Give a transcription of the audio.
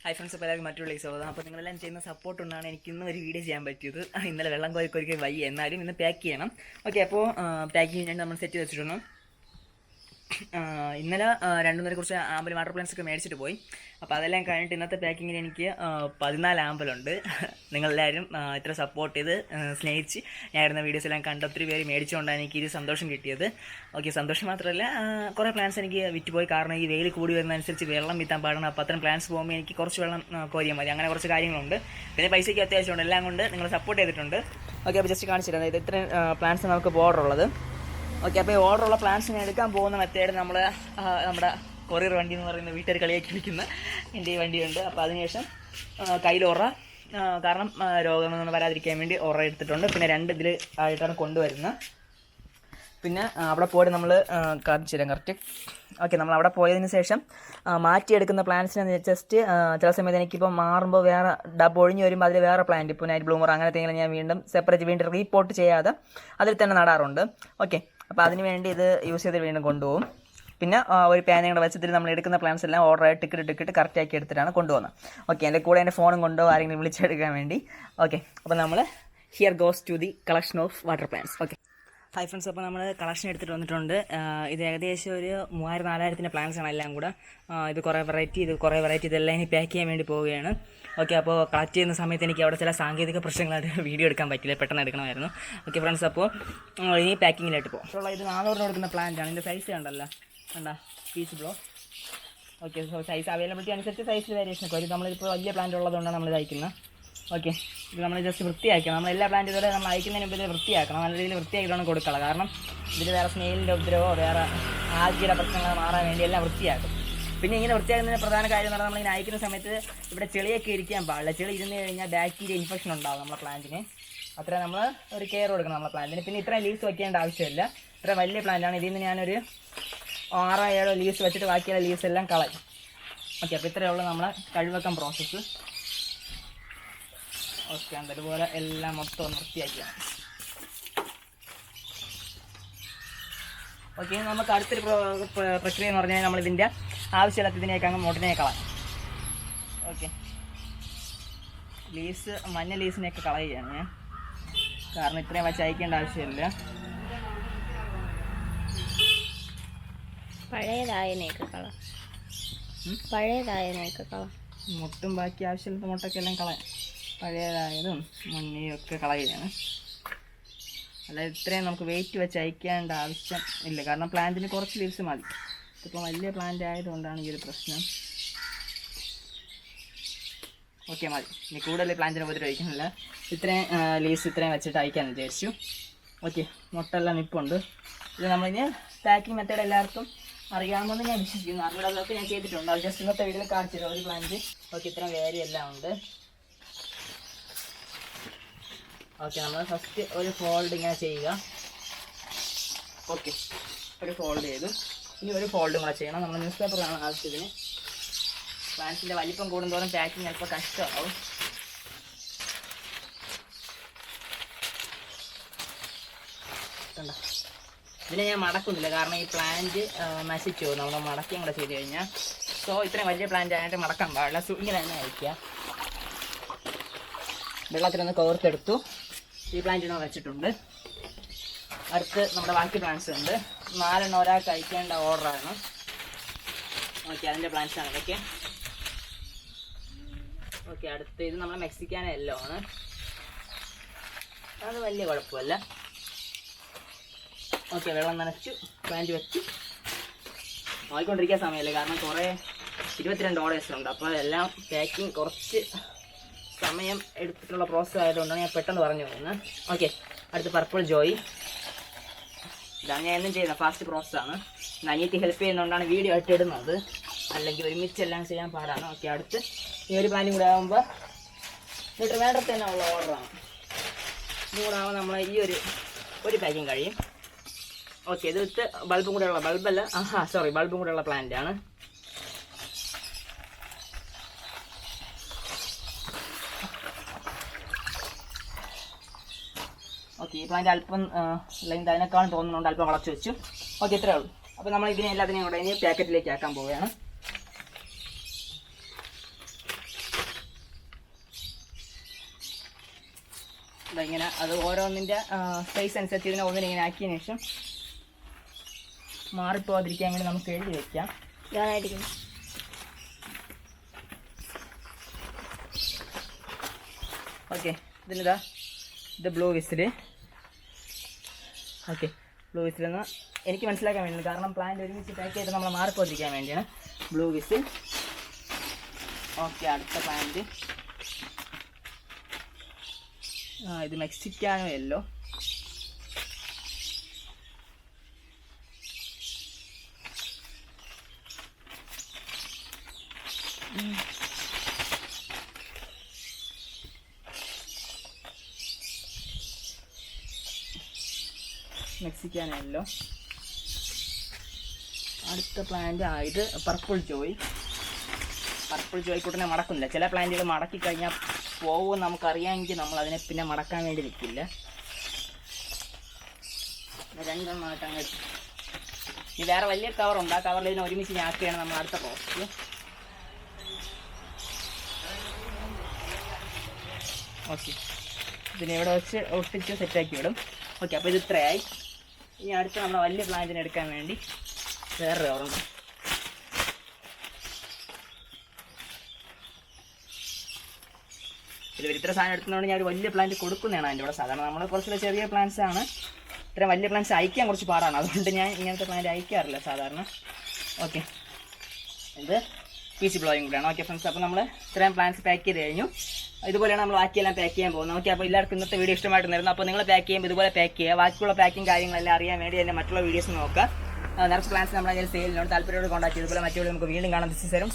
High friends, അപ്പോൾ എല്ലാവർക്കും മറ്റുള്ള സ്വാഗതം. അപ്പോൾ നിങ്ങളെല്ലാം ചെയ്യുന്ന സപ്പോർട്ട് കൊണ്ടാണ് എനിക്ക് ഇന്ന് ഒരു വീഡിയോ ചെയ്യാൻ പറ്റിയത്. ഇന്നലെ വെള്ളം കോരിക്കൊരിക്കൽ വയ്യ, എന്നാലും ഇന്ന് പാക്ക് ചെയ്യണം. ഓക്കെ, അപ്പോൾ പാക്ക് ചെയ്യാൻ നമ്മൾ സെറ്റ് വെച്ചിട്ടുണ്ട്. ഇന്നലെ 2-3 കുറച്ച് ആമ്പൽ വാട്ടർ പ്ലാന്റ്സ് ഒക്കെ മേടിച്ചിട്ട് പോയി. അപ്പോൾ അതെല്ലാം കഴിഞ്ഞിട്ട് ഇന്നത്തെ പാക്കിങ്ങിന് എനിക്ക് 14 ആമ്പലുണ്ട്. നിങ്ങളെല്ലാവരും ഇത്ര സപ്പോർട്ട് ചെയ്ത് സ്നേഹിച്ച് ഞാൻ ഇടുന്ന വീഡിയോസ് എല്ലാം കണ്ട് ഒത്തിരി പേര് മേടിച്ചുകൊണ്ടാണ് എനിക്ക് ഇത് സന്തോഷം കിട്ടിയത്. ഓക്കെ, സന്തോഷം മാത്രമല്ല, കുറേ പ്ലാന്റ്സ് എനിക്ക് വിറ്റുപോയി. കാരണം ഈ വെയിൽ കൂടി വരുന്നതനുസരിച്ച് വെള്ളം വിത്താൻ പാടണം. അപ്പോൾ അത്തരം പ്ലാന്റ്സ് പോകുമ്പോൾ എനിക്ക് കുറച്ച് വെള്ളം കോരിയാൽ മതി. അങ്ങനെ കുറച്ച് കാര്യങ്ങളുണ്ട്. പിന്നെ പൈസയ്ക്ക് അത്യാവശ്യമുണ്ട്. എല്ലാം കൊണ്ട് നിങ്ങൾ സപ്പോർട്ട് ചെയ്തിട്ടുണ്ട്. ഓക്കെ, അപ്പോൾ ജസ്റ്റ് കാണിച്ചു തരാം. ഇത് ഇത്രയും പ്ലാന്റ്സ് നമുക്ക് ഓർഡർ ഉള്ളത്. ഓക്കെ, അപ്പോൾ ഈ ഓർഡറുള്ള പ്ലാന്റ്സിനെ എടുക്കാൻ പോകുന്ന മെത്തേഡ് നമ്മുടെ കൊറിയർ വണ്ടി എന്ന് പറയുന്ന വീട്ടുകാർ കളിയാക്കി വിളിക്കുന്ന എൻ്റെ ഈ വണ്ടിയുണ്ട്. അപ്പോൾ അതിനുശേഷം കയ്യിൽ ഒറ, കാരണം രോഗങ്ങളൊന്നും വരാതിരിക്കാൻ വേണ്ടി ഒറ എടുത്തിട്ടുണ്ട്. പിന്നെ 2 ഇതിൽ ആയിട്ടാണ് കൊണ്ടുവരുന്നത്. പിന്നെ അവിടെ പോയിട്ട് നമ്മൾ കാണിച്ചു തരാം കറക്റ്റ്. ഓക്കെ, നമ്മൾ അവിടെ പോയതിന് ശേഷം മാറ്റിയെടുക്കുന്ന പ്ലാന്റ്സിനെ ജസ്റ്റ് ചില സമയത്ത് എനിക്കിപ്പോൾ മാറുമ്പോൾ വേറെ ഡബ് ഒഴിഞ്ഞ് വരുമ്പോൾ അതിൽ വേറെ പ്ലാന്റ്, ഇപ്പോൾ നൈറ്റ് ബ്ലൂമർ അങ്ങനത്തെ ഞാൻ വീണ്ടും വീണ്ടും റീപോർട്ട് ചെയ്യാതെ അതിൽ തന്നെ നടാറുണ്ട്. ഓക്കെ, അപ്പോൾ അതിന് വേണ്ടി ഇത് യൂസ് ചെയ്ത് വീണ്ടും കൊണ്ടുപോകും. പിന്നെ ഒരു പാനും കൂടെ വെച്ചതിൽ നമ്മൾ എടുക്കുന്ന പ്ലാന്റ്സ് എല്ലാം ഓർഡറായി ടിക്കറ്റ് കറക്റ്റാക്കി എടുത്തിട്ടാണ് കൊണ്ടുപോകുന്നത്. ഓക്കെ, എൻ്റെ കൂടെ എൻ്റെ ഫോണും കൊണ്ടോ ആരെങ്കിലും വിളിച്ചെടുക്കാൻ വേണ്ടി. ഓക്കെ, അപ്പോൾ നമ്മൾ here goes to the collection of water plants. Okay, hi friends, അപ്പോൾ നമ്മൾ കളക്ഷൻ എടുത്തിട്ട് വന്നിട്ടുണ്ട്. ഇത് ഏകദേശം ഒരു 3000-4000 പ്ലാന്റ്സാണ് എല്ലാം കൂടെ. ഇത് കുറേ വെറൈറ്റി ഇതെല്ലാം ഇനി പാക്ക് ചെയ്യാൻ വേണ്ടി പോവുകയാണ്. ഓക്കെ, അപ്പോൾ കളക്ട് ചെയ്യുന്ന സമയത്ത് എനിക്ക് അവിടെ ചില സാങ്കേതിക പ്രശ്നങ്ങളായിട്ട് വീഡിയോ എടുക്കാൻ പറ്റില്ല, പെട്ടെന്ന് എടുക്കണമായിരുന്നു. ഓക്കെ ഫ്രണ്ട്സ്, അപ്പോൾ ഇനി പാക്കിങ്ങിലായിട്ട് പോകും. അപ്പോൾ ഇത് 400 കൊടുക്കുന്ന പ്ലാന്റാണ്. ഇതിൻ്റെ സൈസ് കണ്ടല്ലോ, കണ്ട പീസ് ബ്ലോ. ഓക്കെ, സോ സൈസ് അവൈലബിലിറ്റി അനുസരിച്ച് സൈസിൽ വേരിയേഷൻ ഒക്കെ വരും. നമ്മളിപ്പോൾ വലിയ പ്ലാന്റ് ഉള്ളതുകൊണ്ടാണ് നമ്മൾ ഇത് അയക്കുന്നത്. ഓക്കെ, ഇത് നമ്മൾ ജസ്റ്റ് വൃത്തിയാക്കണം. നമ്മൾ എല്ലാ പ്ലാന്റുകളും നമ്മൾ അയക്കുന്നതിന് മുമ്പ് ഇത് വൃത്തിയാക്കണം. നല്ല രീതിയിൽ വൃത്തിയാക്കിയിട്ടാണ് കൊടുക്കണം. കാരണം ഇതിൽ വേറെ സ്നെയിലിൻ്റെ ഉപദ്രവമോ വേറെ ആൽഗയുടെ പ്രശ്നങ്ങൾ മാറാൻ വേണ്ടി എല്ലാം വൃത്തിയാക്കും. പിന്നെ ഇങ്ങനെ വൃത്തിയാക്കുന്നതിന് പ്രധാന കാര്യം എന്ന് പറഞ്ഞാൽ നമ്മളിങ്ങനെ അയക്കുന്ന സമയത്ത് ഇവിടെ ചെളിയൊക്കെ ഇരിക്കാൻ പാടില്ല. ചെളി ഇരുന്ന് കഴിഞ്ഞാൽ ബാക്ടീരിയ ഇൻഫെക്ഷൻ ഉണ്ടാകും നമ്മുടെ പ്ലാന്റിന്. അത്ര നമ്മൾ ഒരു കെയർ കൊടുക്കണം നമ്മുടെ പ്ലാന്റിന്. പിന്നെ ഇത്രയും ലീവ്സ് വയ്ക്കേണ്ട ആവശ്യമില്ല. ഇത്ര വലിയ പ്ലാന്റാണ്. ഇതിൽ നിന്ന് ഞാനൊരു 6-7 ലീവ്സ് വെച്ചിട്ട് ബാക്കിയുള്ള ലീവ്സ് എല്ലാം കളയും. ഓക്കെ, അപ്പോൾ ഇത്രയേ ഉള്ളൂ നമ്മളെ കഴിവക്കം പ്രോസസ്സ്. ഓക്കെ, അതുപോലെ എല്ലാം മൊത്തം വൃത്തിയാക്കിയാണ്. ഓക്കെ, നമുക്ക് അടുത്തൊരു പ്രക്രിയ എന്ന് പറഞ്ഞാൽ നമ്മളിതിൻ്റെ ആവശ്യമില്ലാത്തതിനേക്ക് അങ്ങ് മോട്ടിനെ കളയാം. ഓക്കെ, ലീവ്സ് മഞ്ഞ ലീവ്സിനെയൊക്കെ കളയുകയാണ് ഞാൻ. കാരണം ഇത്രയും വെച്ച് അയക്കേണ്ട ആവശ്യമില്ല. പഴയതായതിനെയൊക്കെ കളയാം. മുട്ടും ബാക്കി ആവശ്യമില്ലാത്ത മുട്ടൊക്കെ എല്ലാം കളയാം. പഴയതായതും മഞ്ഞയും ഒക്കെ കളയുകയാണ്. അതായത് ഇത്രയും നമുക്ക് വെയിറ്റ് വെച്ച് അയക്കേണ്ട ആവശ്യം ഇല്ല. കാരണം പ്ലാന്റിന് കുറച്ച് ലീവ്സ് മതി. ഇതിപ്പോൾ വലിയ പ്ലാന്റ് ആയതുകൊണ്ടാണ് ഈ ഒരു പ്രശ്നം. ഓക്കെ, മതി. ഇനി കൂടുതൽ പ്ലാന്റിന് ഉപദ്രവിക്കുന്നില്ല. ഇത്രയും ലീവ്സ് ഇത്രയും വെച്ചിട്ട് അയക്കാമെന്ന് വിചാരിച്ചു. ഓക്കെ, മുട്ടെല്ലാം നിൽപ്പുണ്ട്. ഇത് നമ്മളിനി പാക്കിംഗ് മെത്തേഡ് എല്ലാവർക്കും അറിയാമെന്ന് ഞാൻ വിശ്വസിക്കുന്നു. അറിയാതൊക്കെ ഞാൻ ചെയ്തിട്ടുണ്ട്. അത് ജസ്റ്റ് ഇന്നത്തെ വീട്ടിൽ കാണിച്ചിട്ടുണ്ട് ഒരു പ്ലാന്റ്. ഓക്കെ, ഇത്രയും വേരി എല്ലാം ഉണ്ട്. ഓക്കെ, നമ്മൾ ഫസ്റ്റ് ഒരു ഫോൾഡ് ഇങ്ങനെ ചെയ്യുക. ഓക്കെ, ഒരു ഫോൾഡ് ചെയ്തു. ഇനി ഒരു ഫോൾഡും കൂടെ ചെയ്യണം. നമ്മൾ ന്യൂസ് പേപ്പറാണ് ആവശ്യത്തിന്. പ്ലാന്റ്സിൻ്റെ വലിപ്പം കൂടുന്തോറും പാക്കിങ് അല്പം കഷ്ടമാവും. കണ്ടോ, ഇതിനെ ഞാൻ മടക്കുന്നില്ല. കാരണം ഈ പ്ലാന്റ് നശിച്ചു പോകും നമ്മൾ മടക്കിയും കൂടെ ചെയ്ത് കഴിഞ്ഞാൽ. സോ ഇത്രയും വലിയ പ്ലാന്റ് ആയിട്ട് മടക്കാൻ പാടില്ല. ഇങ്ങനെ തന്നെ അയക്കുക. വെള്ളത്തിലൊന്ന് കോർത്തെടുത്തു. ഈ പ്ലാന്റിനെ വെച്ചിട്ടുണ്ട്. അടുത്ത് നമ്മുടെ ബാക്കി പ്ലാന്റ്സ് ഉണ്ട്. 4 ഒരാൾക്ക് അയക്കേണ്ട ഓർഡറാണ്. ഓക്കെ, അതിൻ്റെ പ്ലാന്റ്സാണ് ഇതൊക്കെ. ഓക്കെ, അടുത്ത് ഇത് നമ്മുടെ മെക്സിക്കാന യെല്ലോ ആണ്. അത് വലിയ കുഴപ്പമില്ല. ഓക്കെ, വെള്ളം നനച്ചു, പ്ലാന്റ് വെച്ചു. നോക്കിക്കൊണ്ടിരിക്കാൻ സമയമില്ല. കാരണം കുറേ 22 ഓർഡേഴ്സ് ഉണ്ട്. അപ്പോൾ അതെല്ലാം പാക്കിങ് കുറച്ച് സമയം എടുത്തിട്ടുള്ള പ്രോസസ്സ് ആയതുകൊണ്ടാണ് ഞാൻ പെട്ടെന്ന് പറഞ്ഞു പോകുന്നത്. ഓക്കെ, അടുത്ത് പർപ്പിൾ ജോയ്. ഇതാണ് ഞാൻ എന്നും ചെയ്യുന്നത്. ഫാസ്റ്റ് പ്രോസസ്സാണ്. അനിയത്തി ഹെൽപ്പ് ചെയ്യുന്നതുകൊണ്ടാണ് വീഡിയോ ആയിട്ട് ഇടുന്നത്. അല്ലെങ്കിൽ ഒരുമിച്ചെല്ലാം ചെയ്യാൻ പാടാണ്. ഓക്കെ, അടുത്ത് ഈ ഒരു പ്ലാന്റും കൂടെ ആകുമ്പോൾ ട്രിവാൻഡ്രത്ത് തന്നെ ഉള്ള ഓർഡറാണ്. ഇതും കൂടെ ആകുമ്പോൾ നമ്മൾ ഈ ഒരു പാക്കിങ് കഴിയും. ഓക്കെ, ഇത് വിത്ത് ബൾബും കൂടെ ഉള്ള ബൾബും കൂടെ ഉള്ള പ്ലാന്റാണ്. ഓക്കെ, ഈ പ്ലാന്റ് അല്പം അല്ലെങ്കിൽ അതിനേക്കാളും തോന്നുന്നുണ്ട്, അല്പം വളച്ചു വെച്ചു. ഓക്കെ, ഇത്രയേ ഉള്ളൂ. അപ്പോൾ നമ്മൾ ഇതിനെ എല്ലാത്തിനെയും കൂടെ ഇനി പാക്കറ്റിലേക്ക് ആക്കാൻ പോവുകയാണ്. ഇങ്ങനെ അത് ഓരോന്നിൻ്റെ സൈസ് അനുസരിച്ച് ഇതിനെ ഒന്നിനെ ആക്കിയതിന് ശേഷം മാറിപ്പോകാതിരിക്കാൻ വേണ്ടി നമുക്ക് എഴുതി വയ്ക്കാം. ഇതായിരിക്കും. ഓക്കെ, ഇതിനിതാ ഇത് ബ്ലൂ വിസിൽ. ഓക്കെ, ബ്ലൂ വിസിലെന്ന് എനിക്ക് മനസ്സിലാക്കാൻ വേണ്ടിയാണ്, കാരണം പ്ലാന്റ് ഒരുമിച്ച് പാക്ക് ചെയ്ത് നമ്മൾ മാറിപ്പോകാതിരിക്കാൻ വേണ്ടിയാണ് ബ്ലൂ വിസിൽ. ഓക്കെ, അടുത്ത പ്ലാന്റ് ഇത് മെക്സിക്കാനോ യെല്ലോ. മെക്സിക്കാനോ യെല്ലോ. അടുത്ത പ്ലാന്റ് ഇത് പർപ്പിൾ ജോയ്. പർപ്പിൾ ജോയ് കൂട്ടനെ മടക്കുന്നില്ല. ചില പ്ലാന്റുകൾ മടക്കി കഴിഞ്ഞാൽ പോകുമെന്ന് നമുക്കറിയാമെങ്കിൽ നമ്മൾ അതിനെ പിന്നെ മടക്കാൻ വേണ്ടി നിൽക്കില്ല. രണ്ടെണ്ണമായിട്ട് അങ്ങ് ഇനി വേറെ വലിയ കവറുണ്ട്, ആ കവറിൽ ഇതിനെ ഒരുമിച്ച് ഞാക്കുകയാണ് നമ്മൾ അടുത്ത പ്രോസസ്സ്. ഓക്കെ, ഇതിനെ ഇവിടെ വെച്ച് ഒട്ടിച്ച് സെറ്റാക്കി വിടും. ഓക്കെ, അപ്പോൾ ഇത് ഇത്രയായി. ഇനി അടുത്ത് നമ്മൾ വലിയ പ്ലാന്റിനെ എടുക്കാൻ വേണ്ടി വേറെ കവറുണ്ട്. ഇത് ഇത്ര സാധനം എടുക്കുന്നതുകൊണ്ട് ഞാൻ ഒരു വലിയ പ്ലാന്റ് കൊടുക്കുന്നതാണ് അതിൻ്റെ ഇവിടെ. സാധാരണ നമ്മൾ കുറച്ചുകൂടെ ചെറിയ പ്ലാന്റ്സ് ആണ്, ഇത്രയും വലിയ പ്ലാന്റ്സ് അയക്കാൻ കുറച്ച് പാടാണ്, അതുകൊണ്ട് ഞാൻ ഇങ്ങനത്തെ പ്ലാന്റ് അയക്കാറില്ല സാധാരണ. ഓക്കെ, ഇത് പീസി ബ്ലോയിങ് കൂടെയാണ്. ഓക്കെ ഫ്രണ്ട്സ്, അപ്പോൾ നമ്മൾ ഇത്രയും പ്ലാന്റ്സ് പാക്ക് ചെയ്ത് കഴിഞ്ഞു. ഇതുപോലെയാണ് നമ്മൾ ബാക്കിയെല്ലാം പാക്ക് ചെയ്യാൻ പോകുന്നത്. ഓക്കെ, അപ്പോൾ എല്ലാവർക്കും ഇന്നത്തെ വീഡിയോ ഇഷ്ടമായിട്ടുണ്ടായിരുന്നു. അപ്പോൾ നിങ്ങൾ പാക്ക് ചെയ്യുമ്പോൾ ഇതുപോലെ പാക്ക് ചെയ്യുക. ബാക്കിയുള്ള പാക്കിങ് കാര്യങ്ങളെല്ലാം അറിയാൻ വേണ്ടി തന്നെ മറ്റുള്ള വീഡിയോസ് നോക്കുക. നിറച്ച് പ്ലാന്റ്സ് നമ്മുടെ കയ്യിൽ സെയിലിനോട് താല്പര്യത്തോട് കോൺടാക്ട് ചെയ്തതുപോലെ മറ്റു നമുക്ക് വീണ്ടും കാണാൻ. This is signing.